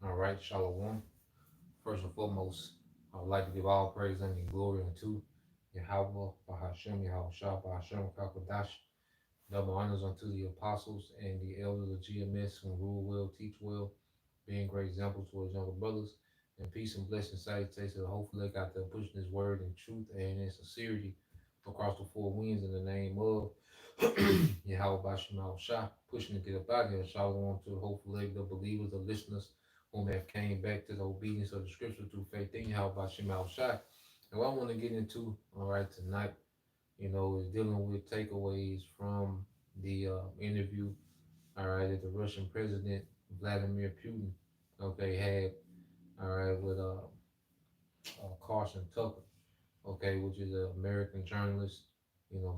All right, Shalom. First and foremost, I would like to give all praise and glory unto Yahweh, Bahashem, Yahweh Shah, Bahashem, Kakadash. Double honors unto the apostles and the elders of GMS who rule well, teach well, being great examples towards younger brothers. And peace and blessing salutations to the hopefully got there pushing his word in truth and in sincerity across the four winds in the name of Yahweh Bashim Shah, pushing to get up out here. Shalom to the hopeful leg, the believers, the listeners whom have came back to the obedience of the scripture through faith in Yahweh Bashim Shah. And what I want to get into, all right, tonight, is dealing with takeaways from the interview, all right, that the Russian president Vladimir Putin, okay, had, all right, with Carson Tucker, okay, which is an American journalist,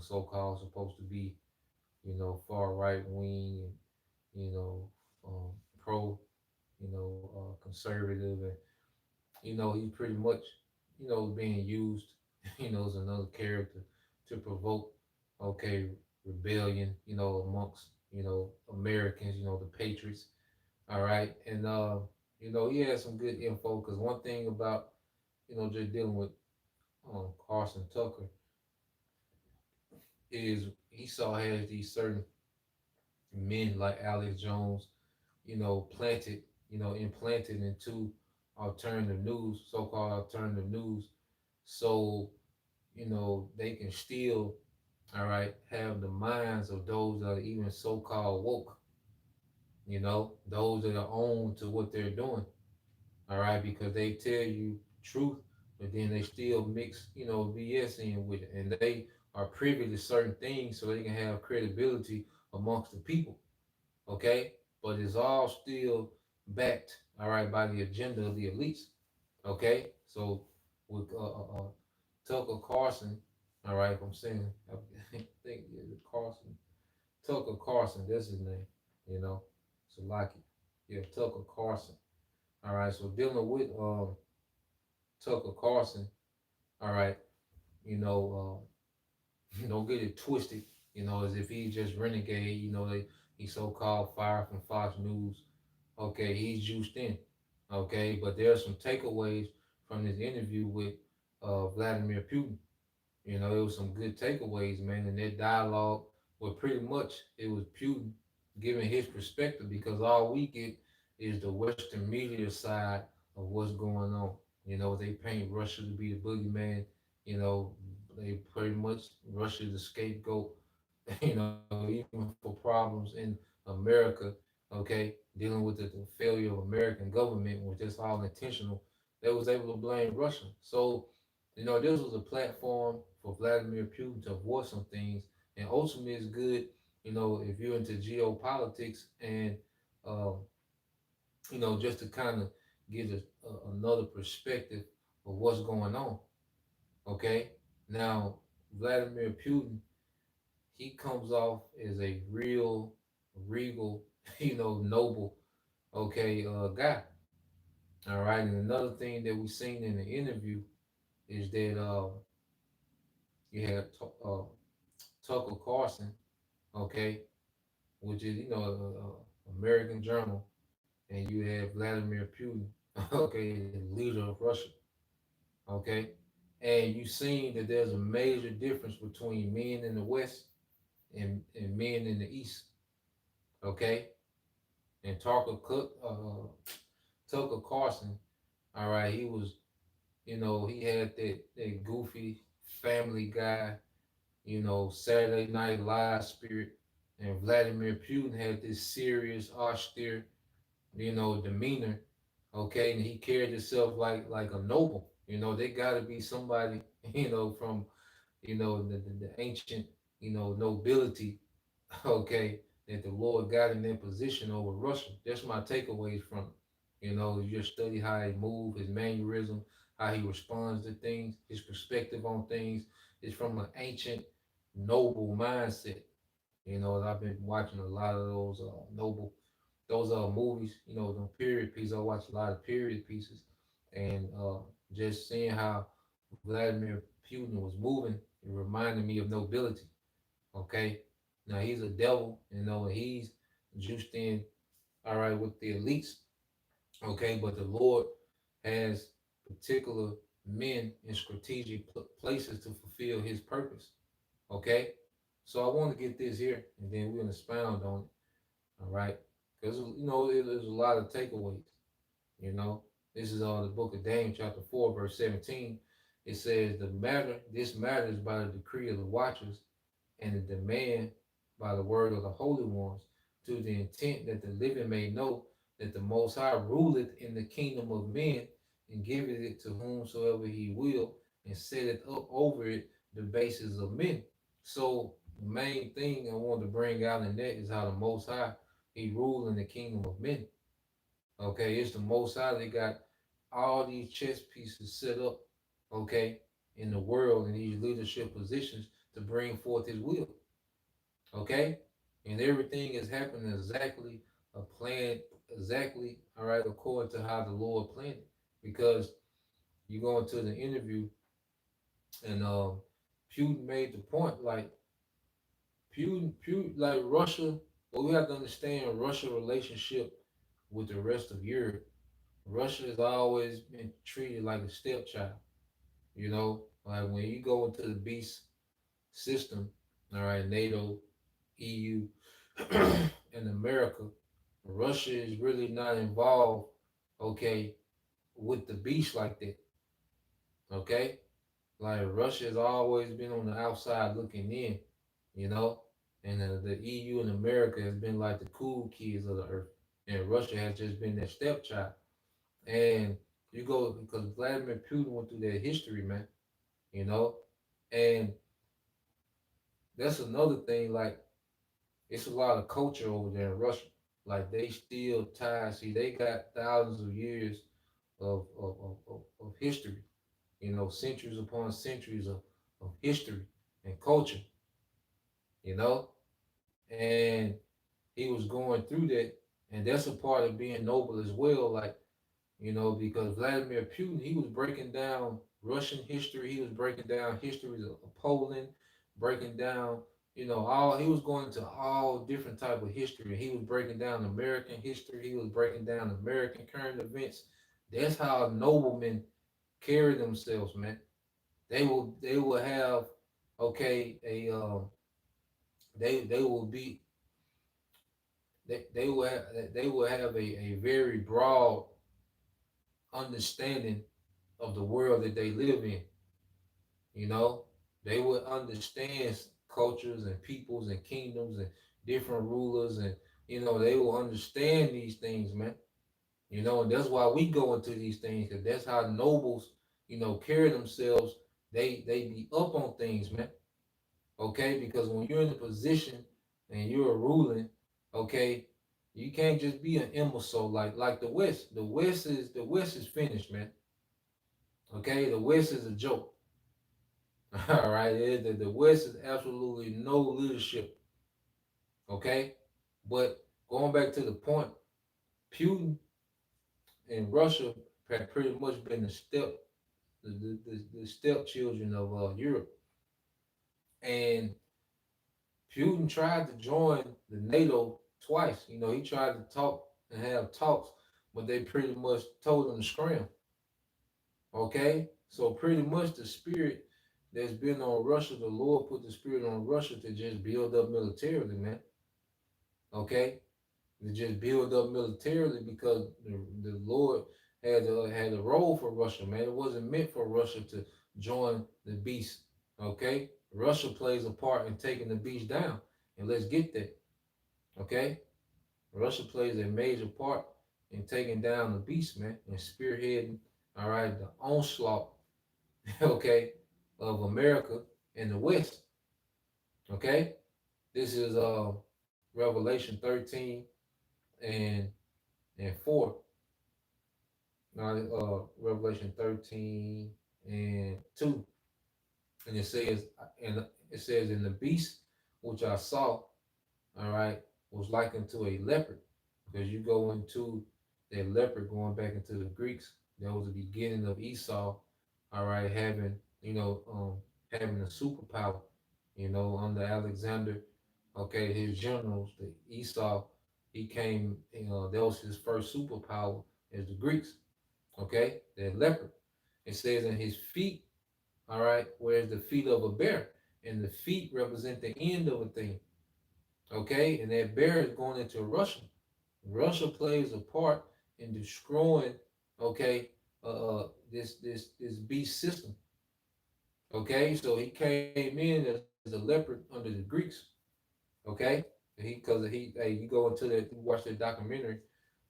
so-called supposed to be, far right wing and, pro, conservative, and he's pretty much, being used, as another character to provoke, okay, rebellion, amongst, Americans, the patriots, all right, and he had some good info because one thing about, just dealing with Carson Tucker is Esau has these certain men like Alex Jones, planted, implanted into alternative news, so-called alternative news, so they can still, all right, have the minds of those that are even so-called woke, those that are own to what they're doing, all right, because they tell you truth, but then they still mix, BS in with it, and they are privy to certain things so they can have credibility amongst the people, okay? But it's all still backed, all right, by the agenda of the elites, okay? So with Tucker Carlson, all right, I'm saying, I think yeah, Carlson, Tucker Carlson, that's his name, you know, Salaki, yeah, Tucker Carlson, all right. So dealing with Tucker Carlson, all right, you know, don't get it twisted, as if he's just renegade, he so-called fired from Fox News. Okay, he's juiced in. Okay, but there are some takeaways from this interview with Vladimir Putin. It was some good takeaways, man, in that dialogue. Where pretty much it was Putin giving his perspective because all we get is the Western media side of what's going on. They paint Russia to be the boogeyman. You know, they pretty much Russia the scapegoat. Even for problems in America. Okay, dealing with the failure of American government, which is all intentional. They was able to blame Russia. So this was a platform for Vladimir Putin to voice some things, and ultimately it's good, if you're into geopolitics and, um, just to kind of get another perspective of what's going on. Okay, now Vladimir Putin, he comes off as a real, regal, noble, okay, guy. All right, and another thing that we seen in the interview is that you have Tucker Carlson, okay, which is American Journal, and you have Vladimir Putin, okay, the leader of Russia, okay, and you seen that there's a major difference between men in the West and men in the East, okay, and Tucker Carlson, all right, he was, he had that goofy family guy, Saturday Night Live spirit, and Vladimir Putin had this serious, austere, demeanor. Okay, and he carried himself like a noble. They got to be somebody, from the ancient, nobility. Okay, that the Lord got in that position over Russia. That's my takeaways from it. You just study how he move, his mannerism, how he responds to things, his perspective on things is from an ancient noble mindset. I've been watching a lot of those noble those movies, the period pieces. I watch a lot of period pieces, and just seeing how Vladimir Putin was moving, it reminded me of nobility. Okay, now he's a devil, and he's juiced in, all right, with the elites. Okay, but the Lord has particular men in strategic places to fulfill His purpose. Okay, so I want to get this here, and then we're gonna expound on it. All right, because there's a lot of takeaways. You know, this is the book of Daniel, chapter 4, verse 17. It says, this matter is by the decree of the watchers and the demand by the word of the holy ones, to the intent that the living may know that the Most High ruleth in the kingdom of men, and giveth it to whomsoever he will, and setteth up over it the basis of men. So the main thing I want to bring out in that is how the Most High, he rule in the kingdom of men. Okay, it's the Most High that got all these chess pieces set up, okay, in the world in these leadership positions to bring forth his will. Okay? And everything is happening exactly a plan, exactly, all right, according to how the Lord planned it. Because you go into the interview and Putin made the point like Putin, like Russia, well, we have to understand Russia relationship with the rest of Europe. Russia has always been treated like a stepchild. Like when you go into the beast system, all right, NATO, EU, and America, Russia is really not involved, okay, with the beast like that, okay? Like Russia has always been on the outside looking in, you know, and the EU and America has been like the cool kids of the earth, and Russia has just been that stepchild. And you go because Vladimir Putin went through that history, man, you know, and that's another thing. Like it's a lot of culture over there in Russia. Like they still tied. See, they got thousands of years of history. Centuries upon centuries of history and culture. You know, and he was going through that, and that's a part of being noble as well. Like because Vladimir Putin, he was breaking down Russian history, he was breaking down histories of Poland, breaking down, all he was going into all different type of history. He was breaking down American history, he was breaking down American current events. That's how noblemen carry themselves, man. They will have okay a they will be they will have a very broad understanding of the world that they live in. You know, they would understand cultures and peoples and kingdoms and different rulers, and they will understand these things, man. And that's why we go into these things because that's how nobles, carry themselves. They be up on things, man. Okay, because when you're in a position and you're ruling, okay, you can't just be an imbecile like the West. The West is finished, man. Okay, the West is a joke. All right, the West is absolutely no leadership. Okay, but going back to the point, Putin and Russia have pretty much been the stepchildren of Europe, and Putin tried to join the NATO twice. He tried to talk and have talks, but they pretty much told him to scram. Okay, so pretty much the spirit that's been on Russia, the Lord put the spirit on Russia to just build up militarily, man. Okay, to just build up militarily because the Lord had a role for Russia, man. It wasn't meant for Russia to join the beast. Okay, Russia plays a part in taking the beast down, and let's get that. Okay, Russia plays a major part in taking down the beast, man, and spearheading, all right, the onslaught, okay, of America and the West. Okay, this is Revelation 13 and 4. Now, Revelation 13 and 2, and it says, "In the beast which I saw, all right, was likened to a leopard," because you go into that leopard, going back into the Greeks, that was the beginning of Esau, all right, having a superpower, under Alexander. Okay, his generals, the Esau, he came. That was his first superpower as the Greeks. Okay, the leopard. It says in his feet. All right, whereas the feet of a bear, and the feet represent the end of a thing. Okay, and that bear is going into Russia. Russia plays a part in destroying. Okay, this beast system. Okay, so he came in as a leopard under the Greeks. Okay, hey, you go into that, you watch that documentary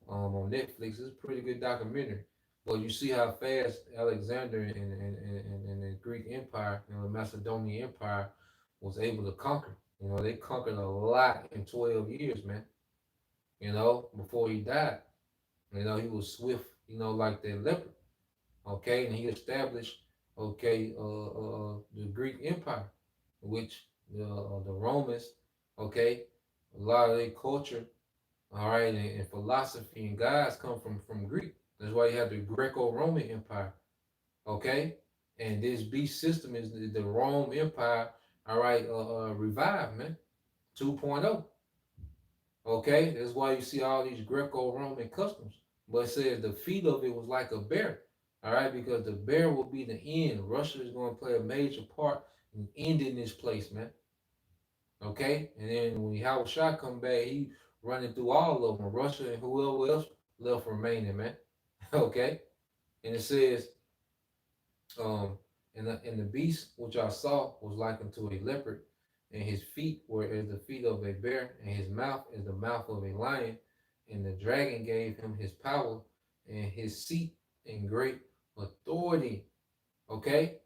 on Netflix. It's a pretty good documentary. But you see how fast Alexander and the Greek Empire, the Macedonian Empire, was able to conquer. They conquered a lot in 12 years, man. Before he died. He was swift, like that leopard. Okay, and he established, okay, the Greek Empire, which the Romans, okay, a lot of their culture, all right, and philosophy and gods come from Greek. That's why you have the Greco-Roman Empire, okay, and this beast system is the Rome Empire, all right, revived, man, 2.0. Okay, that's why you see all these Greco-Roman customs. But it says the feet of it was like a bear. All right, because the bear will be the end. Russia is going to play a major part in ending this place, man. Okay, and then when Howard Shah come back, he running through all of them, Russia and whoever else left remaining, man. Okay, and it says, um, and the beast which I saw was like unto a leopard, and his feet were as the feet of a bear, and his mouth as the mouth of a lion. And the dragon gave him his power and his seat and great authority. Okay,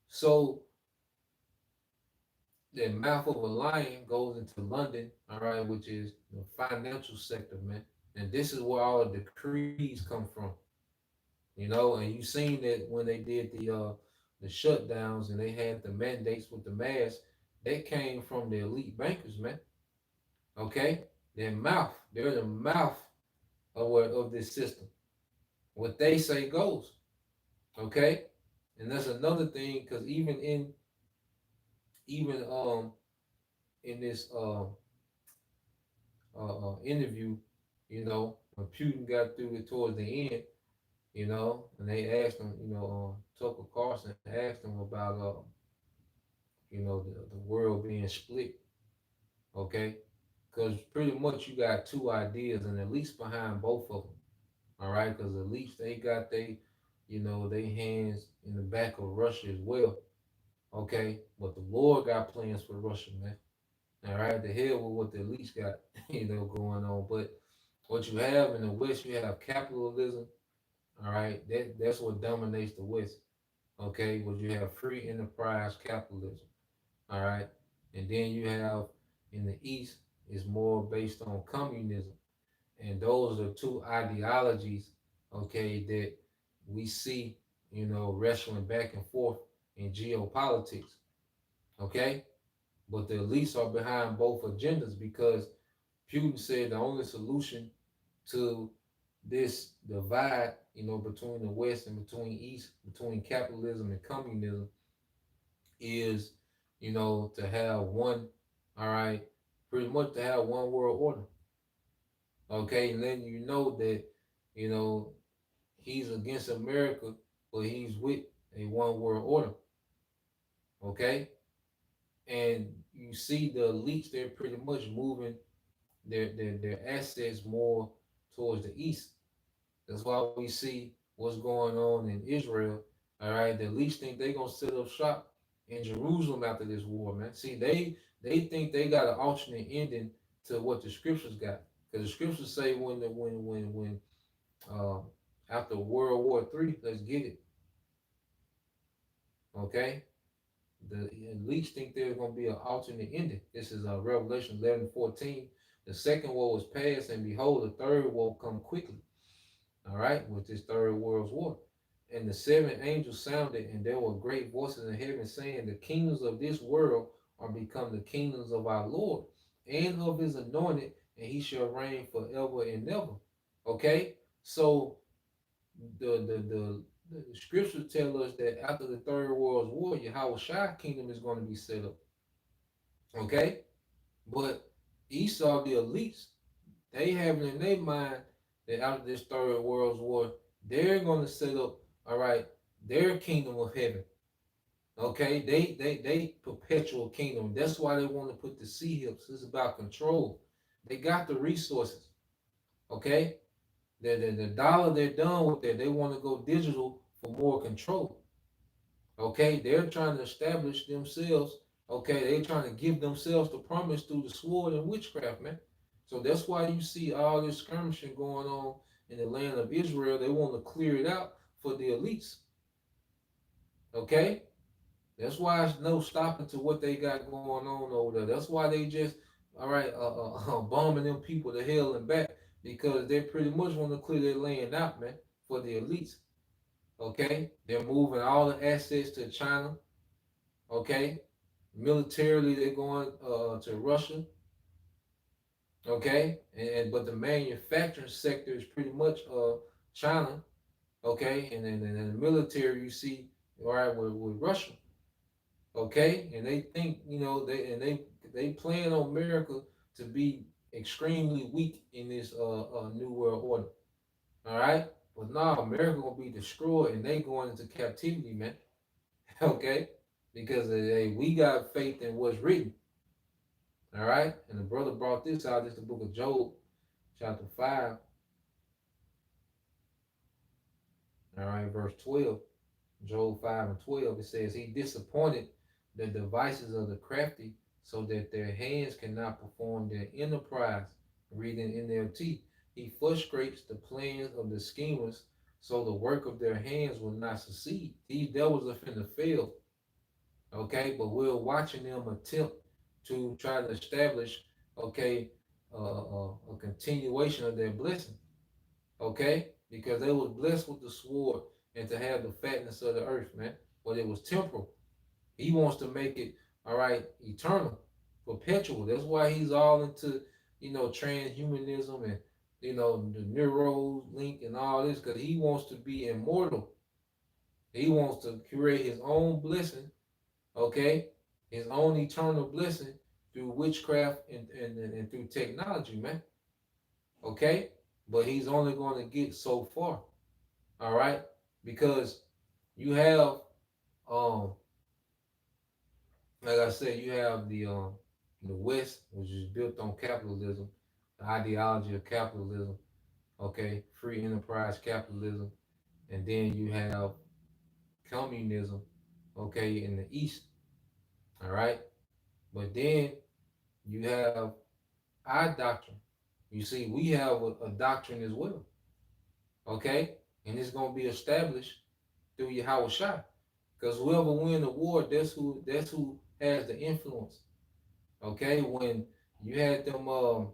so the mouth of a lion goes into London, all right, which is the financial sector, man. And this is where all the decrees come from, and you seen that when they did the shutdowns and they had the mandates with the masks, they came from the elite bankers, man. Okay, their mouth, they're the mouth of this system. What they say goes. Okay, and that's another thing because even in this interview, when Putin got through it towards the end, and they asked him, Tucker Carlson asked him about, the world being split, okay? Because pretty much you got two ideas, and at least behind both of them, all right? Because at least they got they hands in the back of Russia as well, okay? But the Lord got plans for Russia, man. All right, the hell with what the elites got, going on. But what you have in the West, you have capitalism. All right, that's what dominates the West. Okay, what you have free enterprise capitalism. All right, and then you have in the East is more based on communism, and those are two ideologies. Okay, that we see, wrestling back and forth in geopolitics. Okay, but the elites are behind both agendas because Putin said the only solution to this divide, between the West and between East, between capitalism and communism, is, to have one, all right, pretty much to have one world order. Okay, and then that, you know, he's against America, but he's with a one world order. Okay, and you see the elites, they're pretty much moving their assets more towards the east. That's why we see what's going on in Israel. All right, the elites think they're gonna set up shop in Jerusalem after this war, man. See, they think they got an alternate ending to what the scriptures got, because the scriptures say when um, after World War III, let's get it, okay. The elites think there's going to be an alternate ending. This is Revelation 11:14. The second war was past, and behold, the third war come quickly. All right, with this third world's war. And the seven angels sounded, and there were great voices in heaven saying, the kingdoms of this world are become the kingdoms of our Lord and of his anointed, and he shall reign forever and ever. Okay, so the scriptures tell us that after the third world's war, Yahweh Shai kingdom is going to be set up. Okay, but Esau, the elites, they have it in their mind that after this third world war, they're going to set up, all right, their kingdom of heaven. Okay, they perpetual kingdom. That's why they want to put the sea hips. It's about control. They got the resources. Okay, the dollar they're done with that. They want to go digital for more control. Okay, they're trying to establish themselves. Okay, they're trying to give themselves the promise through the sword and witchcraft, man. So that's why you see all this skirmishing going on in the land of Israel. They want to clear it out for the elites. Okay, that's why there's no stopping to what they got going on over there. That's why they just all right, bombing them people to hell and back because they pretty much want to clear their land out, man, for the elites. Okay, they're moving all the assets to China. Okay, militarily they're going to Russia. Okay, and but the manufacturing sector is pretty much China. Okay, and then the military you see all right with Russia. Okay, and they think they plan on America to be extremely weak in this new world order. All right, but now America gonna be destroyed and they going into captivity, man. Okay, because hey, we got faith in what's written. All right, and the brother brought this out. This is the book of Job, chapter 5. All right, verse 12. Job 5 and 12. It says, "He disappointed the devices of the crafty, so that their hands cannot perform their enterprise." Reading NLT. "He frustrates the plans of the schemers, so the work of their hands will not succeed." These devils are finna fail. Okay, but we're watching them attempt to try to establish, okay, a continuation of their blessing. Okay, because they was blessed with the sword and to have the fatness of the earth, man. But it was temporal. He wants to make it all right, eternal, perpetual. That's why he's all into transhumanism and the neuro link and all this because he wants to be immortal. He wants to create his own blessing, okay, his own eternal blessing through witchcraft and through technology, man. Okay, but he's only going to get so far. All right, because you have um like I said, you have the West, which is built on capitalism, the ideology of capitalism, okay, free enterprise capitalism, and then you have communism, okay, in the East, all right. But then you have our doctrine. You see, we have a doctrine as well, okay, and it's gonna be established through Yahweh Shai, because whoever win the war, that's who has the influence. Okay, when you had them uh,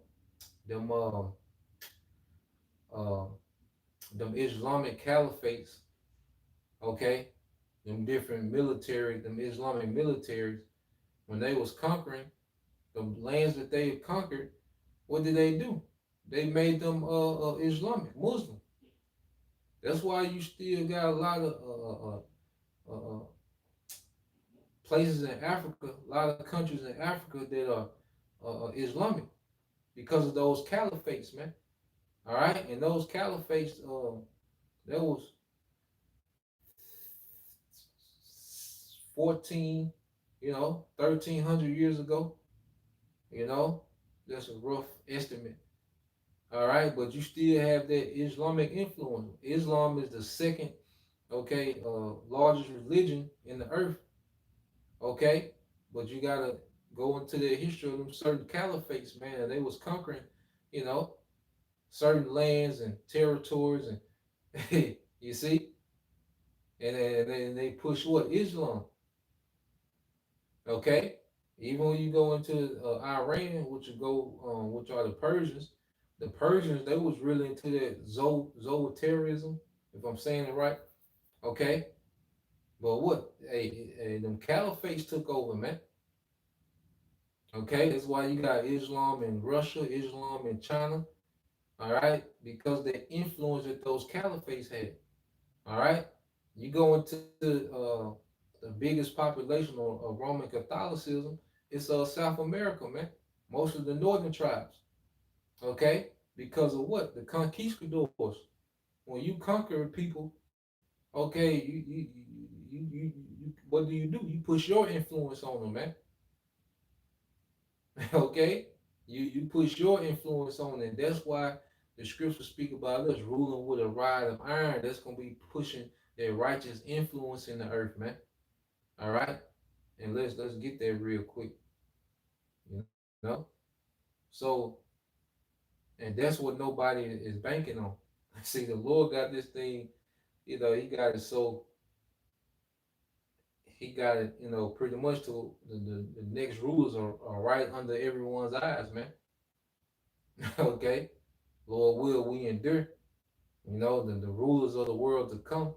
them Islamic caliphates, okay, them Islamic militaries, when they was conquering the lands that they conquered, what did they do? They made them Islamic Muslim. That's why you still got a lot of places in Africa, a lot of countries in Africa that are Islamic because of those caliphates, man. All right, and those caliphates, that was 14, 1,300 years ago. You know, that's a rough estimate. All right, but you still have that Islamic influence. Islam is the second, okay, largest religion in the earth. Okay, but you gotta go into the history of them certain caliphates, man. And they was conquering, you know, certain lands and territories, and you see, and they push what Islam. Okay, even when you go into Iran, which are the Persians, the Persians they was really into that zoroastrianism, if I'm saying it right. Okay, but what? Hey, them caliphates took over, man. Okay, that's why you got Islam in Russia, Islam in China. All right, because the influence that those caliphates had. All right, you go into the biggest population of Roman Catholicism. It's South America, man. Most of the northern tribes. Okay, because of what? The conquistadors. When you conquer people, okay, what do? You push your influence on them, man. Okay, you push your influence on them. That's why the scriptures speak about us ruling with a rod of iron. That's gonna be pushing their righteous influence in the earth, man. All right, and let's get there real quick. You know, so and that's what nobody is banking on. See, the Lord got this thing. He got it so he got it. Pretty much to the next rulers are right under everyone's eyes, man. Okay, Lord will we endure. The rulers of the world to come,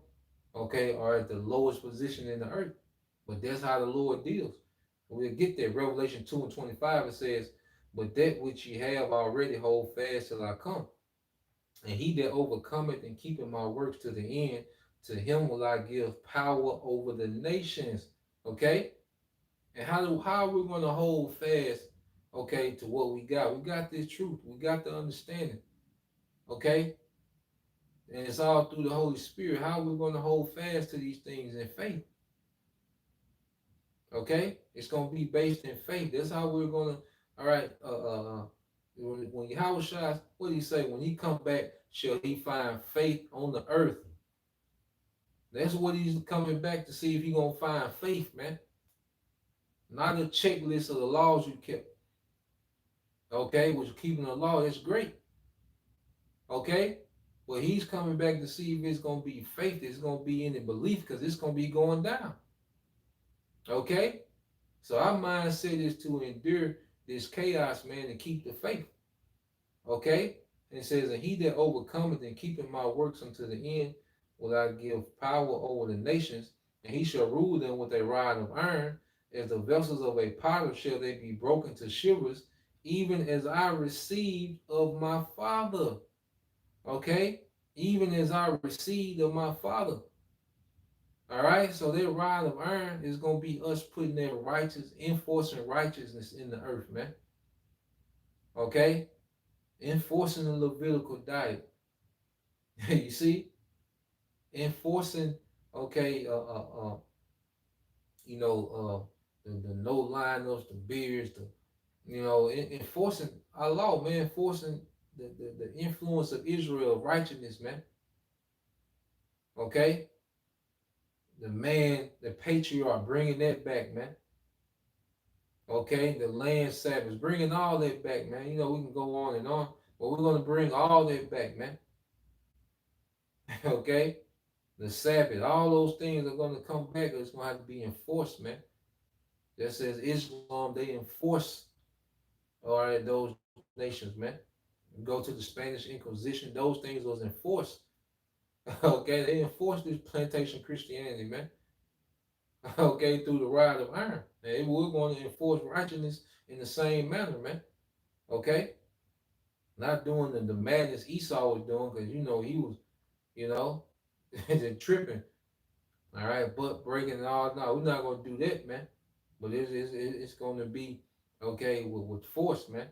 okay, are at the lowest position in the earth. But that's how the Lord deals. We'll get there. Revelation 2 and 25, it says, but that which ye have already hold fast till I come. And he that overcometh and keepeth my works to the end, to him will I give power over the nations. Okay? And how are we going to hold fast, okay, to what we got? We got this truth. We got the understanding. Okay? And it's all through the Holy Spirit. How are we going to hold fast to these things in faith? Okay? It's going to be based in faith. That's how we're going to, all right, when Yahweh Shai, what did he say? When he come back, shall he find faith on the earth? That's what he's coming back to see if he's going to find faith, man. Not a checklist of the laws you kept. Okay? Which keeping the law, that's great. Okay? But he's coming back to see if it's going to be faith, it's going to be any belief, because it's going to be going down. Okay? So our mindset is to endure this chaos, man, and keep the faith. Okay? And it says, and he that overcometh and keepeth my works unto the end, will I give power over the nations, and he shall rule them with a rod of iron, as the vessels of a potter shall they be broken to shivers, even as I received of my Father. Okay? Even as I received of my Father. All right? So that rod of iron is going to be us putting that enforcing righteousness in the earth, man. Okay? Enforcing the Levitical diet. You see? Enforcing, okay, the no lineups, the beards, enforcing our law, man, enforcing the influence of Israel, righteousness, man. Okay? The man, the patriarch, bringing that back, man. Okay? The land Sabbath, bringing all that back, man. We can go on and on, but we're going to bring all that back, man. Okay? The Sabbath, all those things are going to come back. It's going to have to be enforced, man. That says Islam, they enforce, all right, those nations, man. You go to the Spanish Inquisition, those things was enforced. Okay, they enforced this plantation Christianity, man. Okay, through the rod of iron. And we're going to enforce righteousness in the same manner, man. Okay? Not doing the madness Esau was doing, because he was, you know, tripping. All right, butt breaking and all. No, we're not gonna do that, man. But it's gonna be okay with force, man.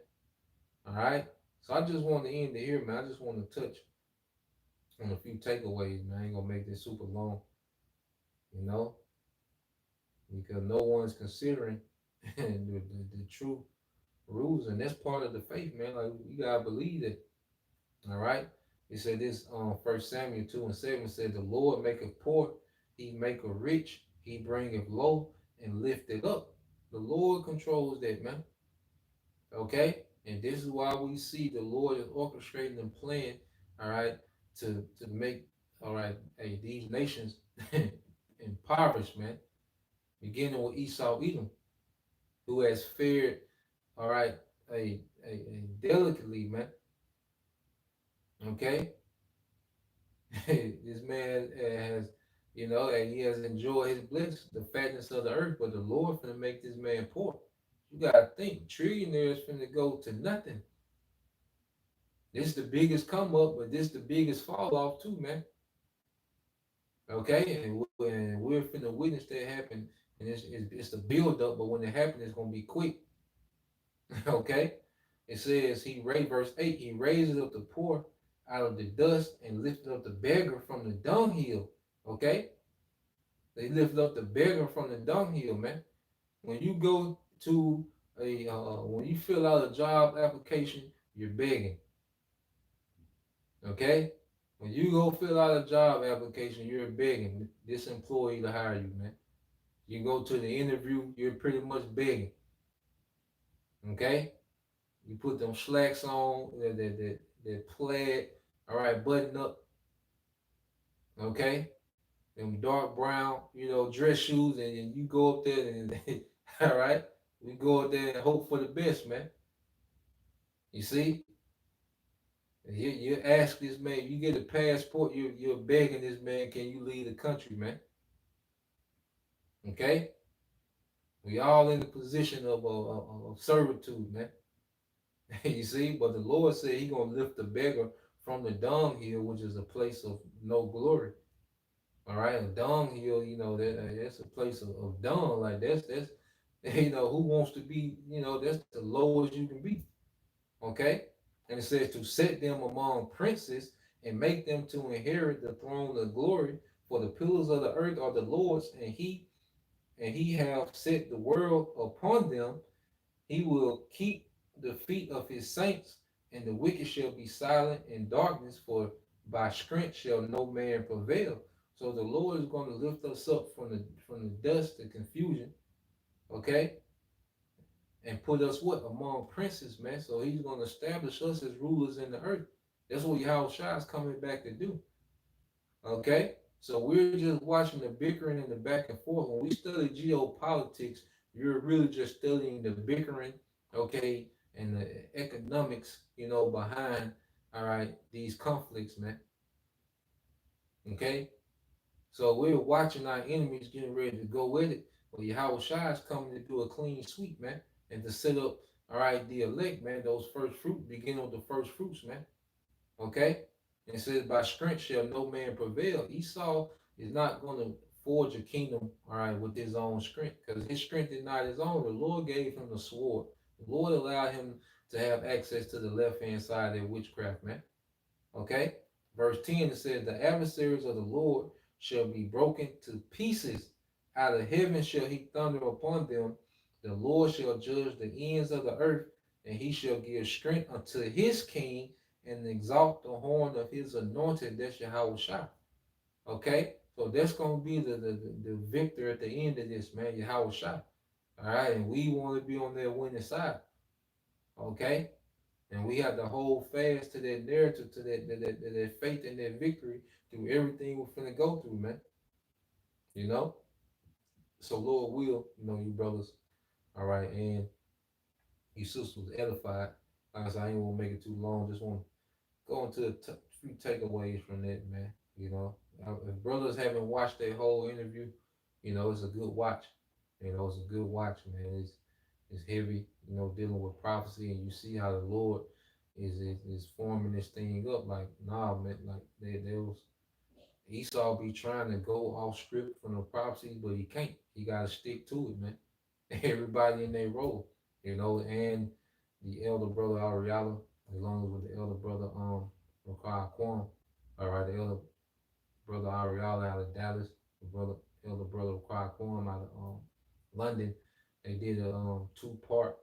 All right. So I just want to end it here, man. I just want to touch on a few takeaways, man. I ain't gonna make this super long, you know, because no one's considering the true rules, and that's part of the faith, man. Like you gotta believe it. All right. It said this First Samuel 2:7 said, "The Lord maketh poor, He maketh rich, He bringeth low and lifteth up." The Lord controls that, man. Okay, and this is why we see the Lord is orchestrating and planning. All right, to make these nations impoverished, man. Beginning with Esau, Edom, who has fared all right a delicately, man. Okay, this man has, and he has enjoyed his bliss, the fatness of the earth, but the Lord finna make this man poor. You gotta think, trillionaires finna go to nothing. This is the biggest come up, but this is the biggest fall off too, man. Okay, and we're finna witness that happen and it's the build up, but when it happens, it's gonna be quick. Okay, it says verse 8, he raises up the poor out of the dust and lifted up the beggar from the dunghill. Okay, they lifted up the beggar from the dunghill, man. When you go to when you fill out a job application, you're begging. Okay, when you go fill out a job application, you're begging this employee to hire you, man. You go to the interview, you're pretty much begging. Okay, you put them slacks on, that plaid, all right, button up, okay, them dark brown, dress shoes, and you go up there and all right, we go up there and hope for the best, man. You see, you ask this man, you get a passport, you're begging this man, can you leave the country, man? Okay, we all in the position of servitude, man. You see, but the Lord said He gonna lift the beggar from the dunghill, which is a place of no glory. All right, a dunghill, that's a place of dung. Like that's who wants to be, that's the lowest you can be. Okay, and it says to set them among princes and make them to inherit the throne of glory. For the pillars of the earth are the Lord's, and He have set the world upon them. He will keep the feet of His saints, and the wicked shall be silent in darkness, for by strength shall no man prevail. So the Lord is going to lift us up from the dust, the confusion, okay, and put us what among princes, man. So He's going to establish us as rulers in the earth. That's what Yahweh Shai is coming back to do. Okay, so we're just watching the bickering and the back and forth. When we study geopolitics, you're really just studying the bickering, okay, and the economics, behind, all right, these conflicts, man. Okay, so we're watching our enemies getting ready to go with it. Well, Yahweh Shai is coming to do a clean sweep, man, and to set up, all right, the elect, man, those first fruit, begin with the first fruits, man. Okay? And it says, by strength shall no man prevail. Esau is not going to forge a kingdom, all right, with his own strength, because his strength is not his own. The Lord gave him the sword. The Lord allowed him to have access to the left hand side of witchcraft, man. Okay? Verse 10, it says, the adversaries of the Lord shall be broken to pieces. Out of heaven shall he thunder upon them. The Lord shall judge the ends of the earth, and he shall give strength unto his king and exalt the horn of his anointed. That's Yahweh Shai. Okay? So that's going to be the victor at the end of this, man. Yahweh Shai. All right? And we want to be on their winning side. Okay? And we have to hold fast to that narrative, to that faith and that victory through everything we're finna go through, man. You know? So Lord will, you brothers, all right, and you sisters was edified. Like I said, I ain't want to make it too long. Just want to go into a few takeaways from that, man. If brothers haven't watched that whole interview, it's a good watch. It's a good watch, man. It's heavy, dealing with prophecy, and you see how the Lord is forming this thing up. Like, nah, man, like there was Esau be trying to go off script from the prophecy, but he can't. He gotta stick to it, man. Everybody in their role, and the elder brother Ariala, along with the elder brother Rakai Kwam. All right, the elder brother Ariala out of Dallas, the elder brother Rakai Kwam out of London. They did a two-part,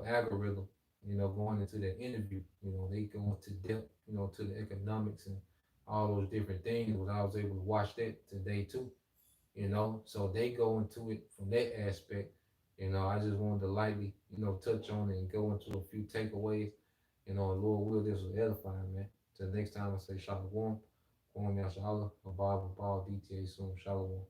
algorithm, going into that interview. They go into depth, to the economics and all those different things. But I was able to watch that today too, So they go into it from that aspect. I just wanted to lightly, touch on it and go into a few takeaways. Lord will, this was edifying, man. Till next time I say Shalom, Kwam Yashala, Abba, DTA soon, Shalom.